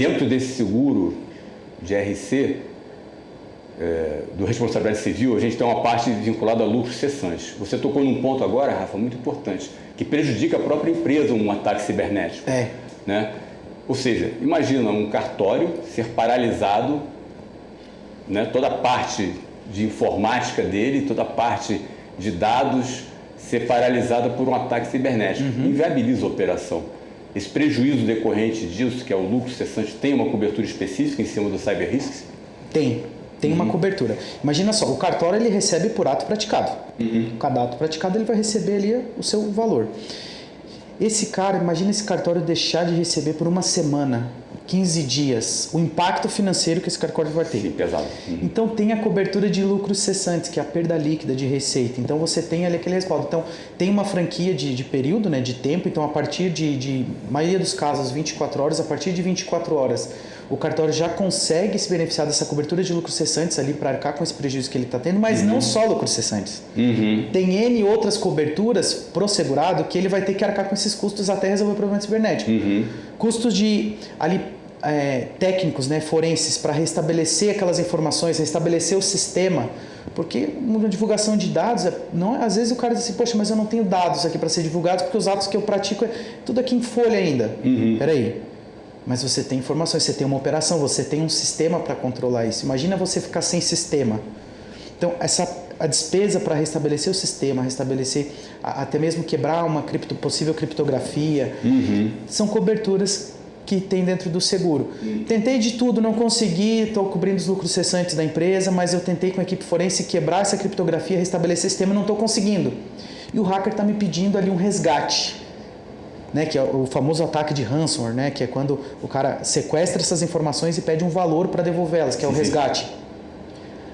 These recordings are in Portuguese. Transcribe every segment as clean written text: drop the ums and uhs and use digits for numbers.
dentro desse seguro de RC, do responsabilidade civil, a gente tem uma parte vinculada a lucros cessantes. Você tocou num ponto agora, Rafa, muito importante, que prejudica a própria empresa um ataque cibernético. Né? Ou seja, imagina um cartório ser paralisado, né? Toda a parte de informática dele, toda a parte de dados ser paralisada por um ataque cibernético. Inviabiliza a operação. Esse prejuízo decorrente disso, que é o lucro cessante, tem uma cobertura específica em cima do cyber risks? Tem uma cobertura. Imagina só, o cartório ele recebe por ato praticado. Cada ato praticado ele vai receber ali o seu valor. Esse cara, imagina esse cartório deixar de receber por uma semana, 15 dias, o impacto financeiro que esse cartório vai ter. Sim, pesado. Então tem a cobertura de lucros cessantes, que é a perda líquida de receita. Então você tem ali aquele respaldo. Então tem uma franquia de período, né, de tempo. Então a partir de maioria dos casos, 24 horas, a partir de 24 horas, o cartório já consegue se beneficiar dessa cobertura de lucros cessantes ali para arcar com esse prejuízo que ele está tendo, mas não só lucros cessantes. Tem N outras coberturas pro segurado que ele vai ter que arcar com esses custos até resolver o problema cibernético. Custos de ali técnicos, né, forenses, para restabelecer aquelas informações, restabelecer o sistema, porque uma divulgação de dados, às vezes o cara diz assim, poxa, mas eu não tenho dados aqui para ser divulgados, porque os atos que eu pratico tudo aqui em folha ainda. Peraí, mas você tem informações, você tem uma operação, você tem um sistema para controlar isso. Imagina você ficar sem sistema. Então, a despesa para restabelecer o sistema, restabelecer, até mesmo quebrar uma possível criptografia, são coberturas que tem dentro do seguro. Tentei de tudo, não consegui, estou cobrindo os lucros cessantes da empresa, mas eu tentei com a equipe forense quebrar essa criptografia, restabelecer o sistema e não estou conseguindo. E o hacker está me pedindo ali um resgate, né, que é o famoso ataque de ransomware, né, que é quando o cara sequestra essas informações e pede um valor para devolvê-las, que é o resgate.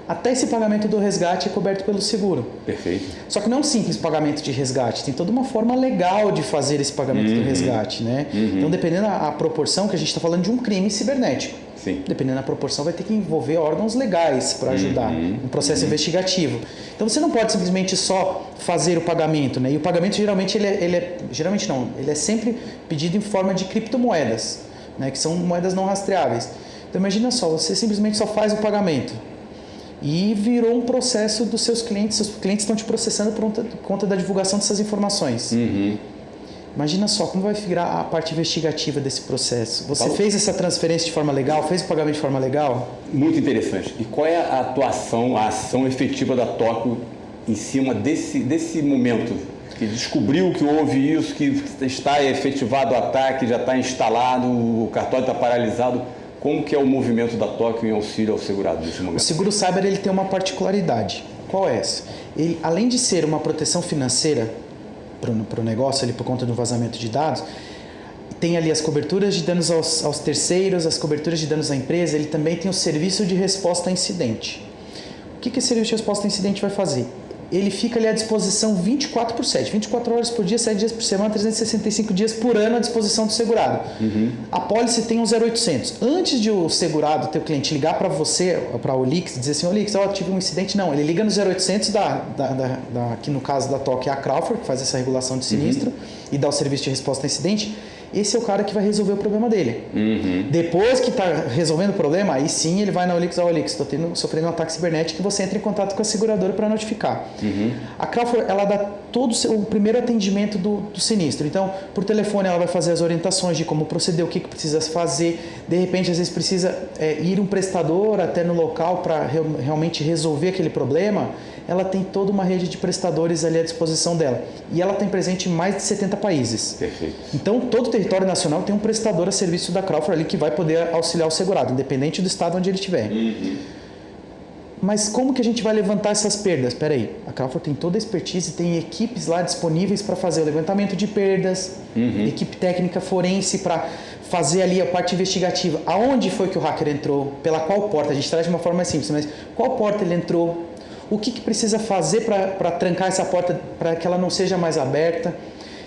Até esse pagamento do resgate é coberto pelo seguro. Perfeito. Só que não é um simples pagamento de resgate, tem toda uma forma legal de fazer esse pagamento do resgate, né? Então, dependendo da proporção, que a gente está falando de um crime cibernético. Sim. Dependendo da proporção, vai ter que envolver órgãos legais para ajudar no processo investigativo. Então, você não pode simplesmente só fazer o pagamento, né? E o pagamento, geralmente, ele é sempre pedido em forma de criptomoedas, né? Que são moedas não rastreáveis. Então, imagina só, você simplesmente só faz o pagamento. E virou um processo dos seus clientes estão te processando por conta da divulgação dessas informações. Imagina só como vai virar a parte investigativa desse processo. Você fez essa transferência de forma legal? Fez o pagamento de forma legal? Muito interessante. E qual é a atuação, a ação efetiva da Tóquio em cima desse momento? Que descobriu que houve isso, que está efetivado o ataque, já está instalado, o cartório está paralisado. Como que é o movimento da Tóquio em auxílio ao segurado nesse momento? O seguro cyber ele tem uma particularidade. Qual é essa? Ele, além de ser uma proteção financeira para o negócio, ali, por conta do vazamento de dados, tem ali as coberturas de danos aos terceiros, as coberturas de danos à empresa, ele também tem o serviço de resposta a incidente. O que esse serviço de resposta a incidente vai fazer? Ele fica ali à disposição 24/7, 24 horas por dia, 7 dias por semana, 365 dias por ano à disposição do segurado. A pólice tem um 0800. Antes de o segurado, teu cliente, ligar para você, para o OLX, dizer assim, OLX, tive um incidente, não. Ele liga no 0800, que no caso da Tóquio é a Crawford, que faz essa regulação de sinistro e dá o serviço de resposta a incidente. Esse é o cara que vai resolver o problema dele. Depois que está resolvendo o problema, aí sim ele vai na OLX, estou sofrendo um ataque cibernético, e você entra em contato com a seguradora para notificar. A Crawford, ela dá todo o primeiro atendimento do sinistro. Então, por telefone ela vai fazer as orientações de como proceder, o que precisa fazer. De repente, às vezes precisa ir um prestador até no local para realmente resolver aquele problema. Ela tem toda uma rede de prestadores ali à disposição dela. E ela tem presente em mais de 70 países. Perfeito. Então, todo o território nacional tem um prestador a serviço da Crawford ali que vai poder auxiliar o segurado, independente do estado onde ele estiver. Mas como que a gente vai levantar essas perdas? Espera aí, a Crawford tem toda a expertise, tem equipes lá disponíveis para fazer o levantamento de perdas, equipe técnica forense para fazer ali a parte investigativa. Aonde foi que o hacker entrou? Pela qual porta? A gente traz de uma forma mais simples, mas qual porta ele entrou? O que precisa fazer para trancar essa porta para que ela não seja mais aberta?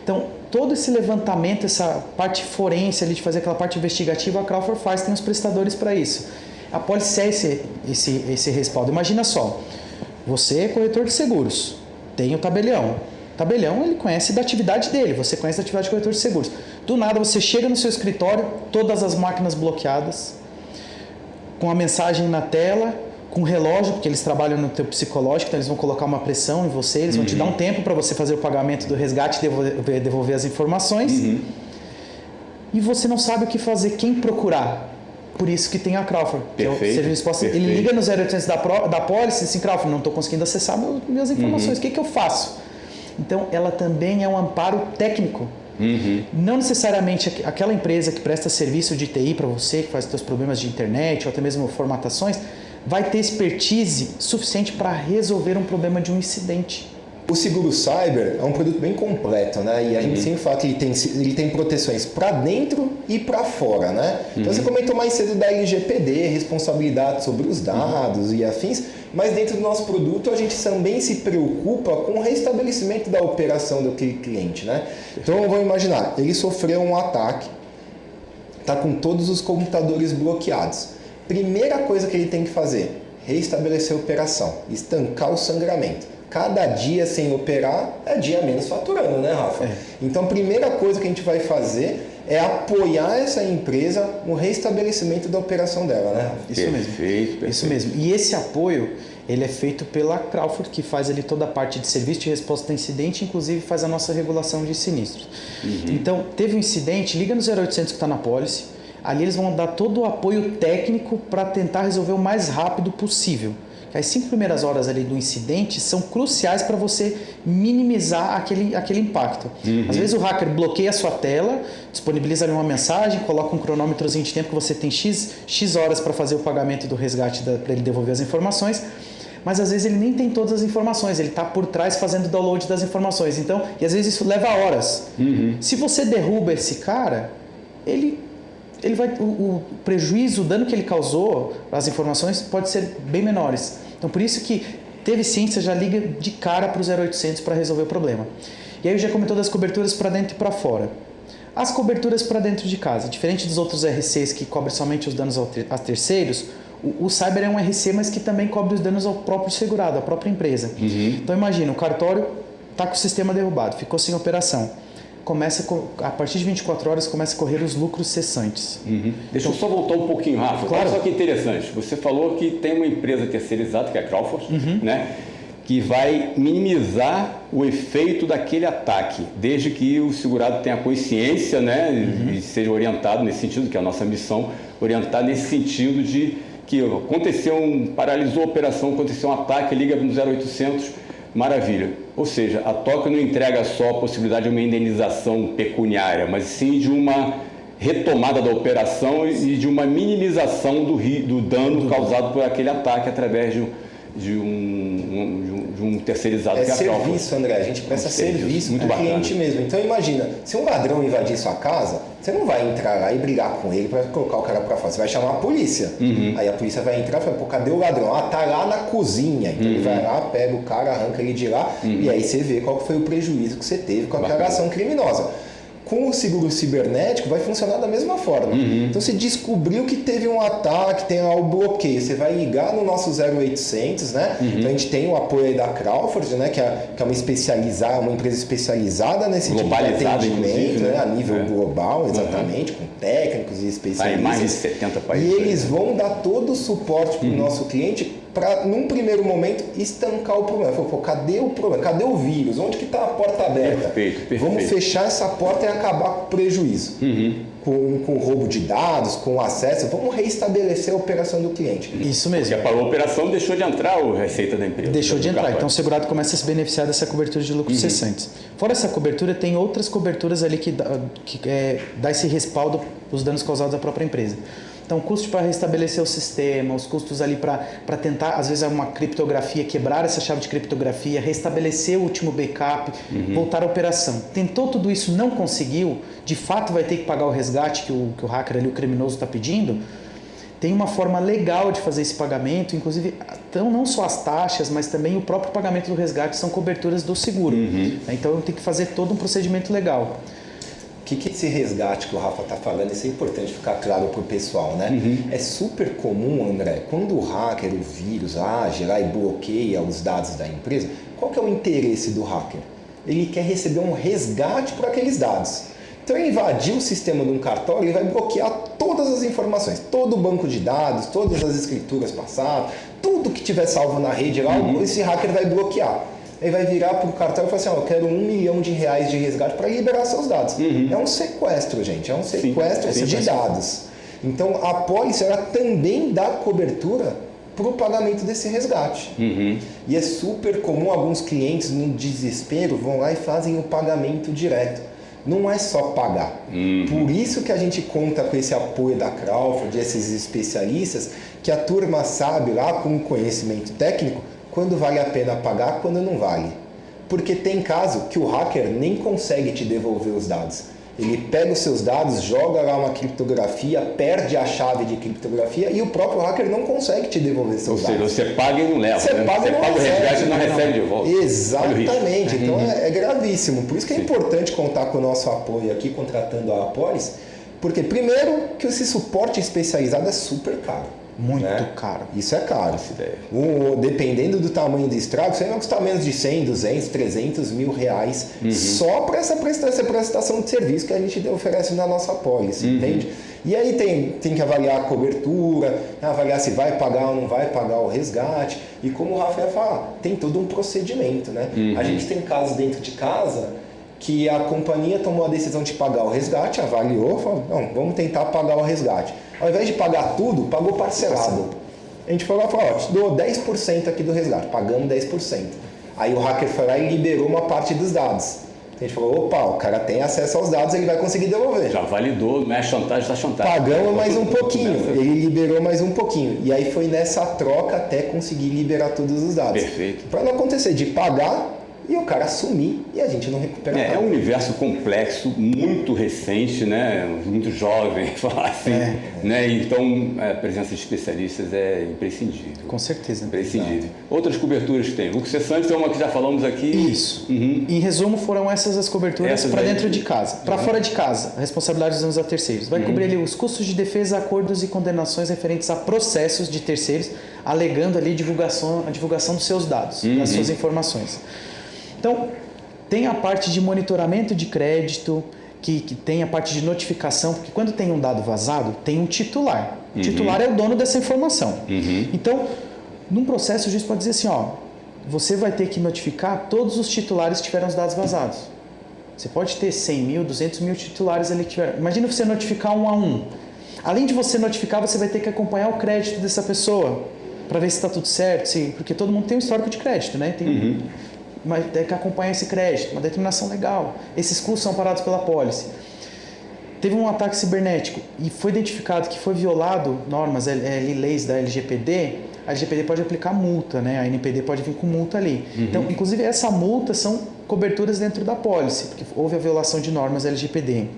Então, todo esse levantamento, essa parte forense ali de fazer aquela parte investigativa, a Crawford faz, tem os prestadores para isso. A pólice é esse respaldo. Imagina só, você é corretor de seguros, tem o tabelião, tabelião ele conhece da atividade dele, você conhece da atividade de corretor de seguros. Do nada você chega no seu escritório, todas as máquinas bloqueadas, com a mensagem na tela, com o relógio, porque eles trabalham no teu psicológico, então eles vão colocar uma pressão em você, eles vão te dar um tempo para você fazer o pagamento do resgate e devolver as informações. E você não sabe o que fazer, quem procurar. Por isso que tem a Crawford, que é o serviço de resposta. Ele liga no 0800 da pólice e diz assim, Crawford, não estou conseguindo acessar minhas informações, o que eu faço? Então, ela também é um amparo técnico. Não necessariamente aquela empresa que presta serviço de TI para você, que faz os seus problemas de internet ou até mesmo formatações, vai ter expertise suficiente para resolver um problema de um incidente. O seguro cyber é um produto bem completo, né? E a gente sempre fala que ele tem proteções para dentro e para fora, né? Então você comentou mais cedo da LGPD, responsabilidade sobre os dados e afins, mas dentro do nosso produto a gente também se preocupa com o restabelecimento da operação daquele cliente, né? Então vamos imaginar, ele sofreu um ataque, está com todos os computadores bloqueados. Primeira coisa que ele tem que fazer, restabelecer a operação, estancar o sangramento. Cada dia sem operar é dia menos faturando, né, Rafa? Então, a primeira coisa que a gente vai fazer é apoiar essa empresa no restabelecimento da operação dela, né, Rafa? Isso mesmo. Perfeito. Isso mesmo. E esse apoio, ele é feito pela Crawford, que faz ali toda a parte de serviço de resposta a incidente, inclusive faz a nossa regulação de sinistros. Então, teve um incidente, liga no 0800 que está na pólice, ali eles vão dar todo o apoio técnico para tentar resolver o mais rápido possível. As 5 primeiras horas ali do incidente são cruciais para você minimizar aquele impacto. Às vezes o hacker bloqueia a sua tela, disponibiliza ali uma mensagem, coloca um cronômetrozinho de tempo que você tem X horas para fazer o pagamento do resgate para ele devolver as informações, mas às vezes ele nem tem todas as informações, ele está por trás fazendo o download das informações. Então, e às vezes isso leva horas. Se você derruba esse cara, ele vai, o prejuízo, o dano que ele causou, as informações, pode ser bem menores. Então, por isso que teve sim, você já liga de cara para o 0800 para resolver o problema. E aí eu já comentou das coberturas para dentro e para fora. As coberturas para dentro de casa, diferente dos outros RCs que cobrem somente os danos a terceiros, o Cyber é um RC, mas que também cobre os danos ao próprio segurado, à própria empresa. Então, imagina, o cartório está com o sistema derrubado, ficou sem operação. A partir de 24 horas começa a correr os lucros cessantes. Deixa eu só voltar um pouquinho, Rafa. Claro. Olha só que interessante. Você falou que tem uma empresa terceirizada, que é a Crawford, né, que vai minimizar o efeito daquele ataque, desde que o segurado tenha consciência, né, e seja orientado nesse sentido, que é a nossa missão, orientar nesse sentido de que paralisou a operação, aconteceu um ataque, liga no 0800, maravilha. Ou seja, a Tóquio não entrega só a possibilidade de uma indenização pecuniária, mas sim de uma retomada da operação e de uma minimização do dano causado por aquele ataque através de um terceirizado que é a Crawford. Serviço, André. A gente presta serviço para o cliente mesmo. Então, imagina, se um ladrão invadir sua casa, você não vai entrar lá e brigar com ele para colocar o cara para fora. Você vai chamar a polícia. Aí a polícia vai entrar e fala, pô, cadê o ladrão? Ah, tá lá na cozinha. Então ele vai lá, pega o cara, arranca ele de lá e aí você vê qual foi o prejuízo que você teve com aquela ação criminosa. Com o seguro cibernético vai funcionar da mesma forma. Então, você descobriu que teve um ataque, tem lá o bloqueio, você vai ligar no nosso 0800, né? Então, a gente tem o apoio aí da Crawford, né? Que é uma empresa especializada nesse tipo de atendimento, né? A nível global, exatamente, com técnicos e especialistas. Em mais de 70 países. E eles vão dar todo o suporte para o nosso cliente para, num primeiro momento, estancar o problema. Pô, cadê o problema? Cadê o vírus? Onde que está a porta aberta? Perfeito. Vamos fechar essa porta e acabar com o prejuízo. Com o roubo de dados, com o acesso. Vamos reestabelecer a operação do cliente. Isso mesmo. Porque parou a operação, deixou de entrar a receita da empresa. Deixou de entrar. Então, o segurado começa a se beneficiar dessa cobertura de lucros cessantes. Fora essa cobertura, tem outras coberturas ali que dá esse respaldo os danos causados à própria empresa. Então, custo para restabelecer o sistema, os custos ali para tentar, às vezes, uma criptografia, quebrar essa chave de criptografia, restabelecer o último backup, voltar à operação. Tentou tudo isso, não conseguiu, de fato vai ter que pagar o resgate que o hacker ali, o criminoso, está pedindo. Tem uma forma legal de fazer esse pagamento, inclusive, então, não só as taxas, mas também o próprio pagamento do resgate são coberturas do seguro. Então, tem que fazer todo um procedimento legal. O que é esse resgate que o Rafa está falando? Isso é importante ficar claro para o pessoal, né? É super comum, André, quando o hacker, o vírus, age lá e bloqueia os dados da empresa, qual que é o interesse do hacker? ele quer receber um resgate por aqueles dados. Então, ele invadir o sistema de um cartório, ele vai bloquear todas as informações, todo o banco de dados, todas as escrituras passadas, tudo que tiver salvo na rede lá, esse hacker vai bloquear. Ele vai virar para o cartório e falar assim, eu quero R$1 milhão de resgate para liberar seus dados. É um sequestro, gente, é um sequestro de dados. Então, a pólice ela também dá cobertura para o pagamento desse resgate. E é super comum alguns clientes, no desespero, vão lá e fazem o pagamento direto. Não é só pagar. Por isso que a gente conta com esse apoio da Crawford, esses especialistas, que a turma sabe lá com conhecimento técnico quando vale a pena pagar, quando não vale. Porque tem caso que o hacker nem consegue te devolver os dados. Ele pega os seus dados, joga lá uma criptografia, perde a chave de criptografia e o próprio hacker não consegue te devolver seus dados. Ou seja, você paga e não leva. Você paga o resgate e não recebe de volta. Exatamente. Então é gravíssimo. Por isso que é importante contar com o nosso apoio aqui, contratando a Apolis, porque primeiro que esse suporte especializado é super caro. Muito caro. Isso é caro. Dependendo do tamanho do estrago, isso aí vai custar menos de 100, 200, 300 mil reais só para essa prestação de serviço que a gente oferece na nossa pólice, entende? E aí tem que avaliar a cobertura, avaliar se vai pagar ou não vai pagar o resgate. E como o Rafael fala, tem todo um procedimento, né? A gente tem casos dentro de casa que a companhia tomou a decisão de pagar o resgate, avaliou, falou, não, vamos tentar pagar o resgate. Ao invés de pagar tudo, pagou parcelado. A gente falou, ó, te dou 10% aqui do resgate, pagamos 10%. Aí o hacker foi lá e liberou uma parte dos dados. A gente falou, opa, o cara tem acesso aos dados, ele vai conseguir devolver. Já validou, não é chantagem, está chantagem. Pagamos mais um pouquinho, ele liberou mais um pouquinho. E aí foi nessa troca até conseguir liberar todos os dados. Perfeito. Para não acontecer de pagar e o cara sumir e a gente não recupera nada. É um universo complexo, muito recente, né? Muito jovem, falar assim. Né? Então, a presença de especialistas é imprescindível. Com certeza. Imprescindível. Outras coberturas que tem. O cessante é uma que já falamos aqui. Isso. Em resumo, foram essas as coberturas para dentro de casa. Para fora de casa, a responsabilidade dos danos a terceiros. Vai cobrir ali os custos de defesa, acordos e condenações referentes a processos de terceiros, alegando ali a divulgação dos seus dados, das suas informações. Então, tem a parte de monitoramento de crédito, que tem a parte de notificação, porque quando tem um dado vazado, tem um titular. O titular é o dono dessa informação. Então, num processo, o juiz pode dizer assim, ó, você vai ter que notificar todos os titulares que tiveram os dados vazados. Você pode ter 100 mil, 200 mil titulares ali que tiveram. Imagina você notificar um a um. Além de você notificar, você vai ter que acompanhar o crédito dessa pessoa, para ver se está tudo certo, porque todo mundo tem um histórico de crédito, né? Mas tem que acompanhar esse crédito, uma determinação legal. Esses custos são parados pela pólice. Teve um ataque cibernético e foi identificado que foi violado normas, leis da LGPD. A LGPD pode aplicar multa, né? A NPD pode vir com multa ali. Então, inclusive, essa multa são coberturas dentro da pólice, porque houve a violação de normas LGPD.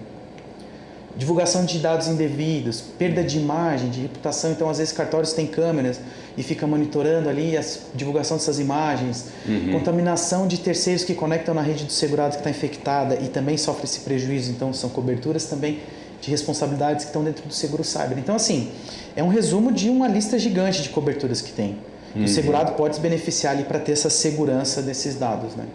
Divulgação de dados indevidos, perda de imagem, de reputação. Então, às vezes, cartórios têm câmeras e fica monitorando ali a divulgação dessas imagens. Contaminação de terceiros que conectam na rede do segurado que está infectada e também sofre esse prejuízo. Então, são coberturas também de responsabilidades que estão dentro do seguro cyber. Então, assim, é um resumo de uma lista gigante de coberturas que tem. O segurado pode se beneficiar ali para ter essa segurança desses dados, né?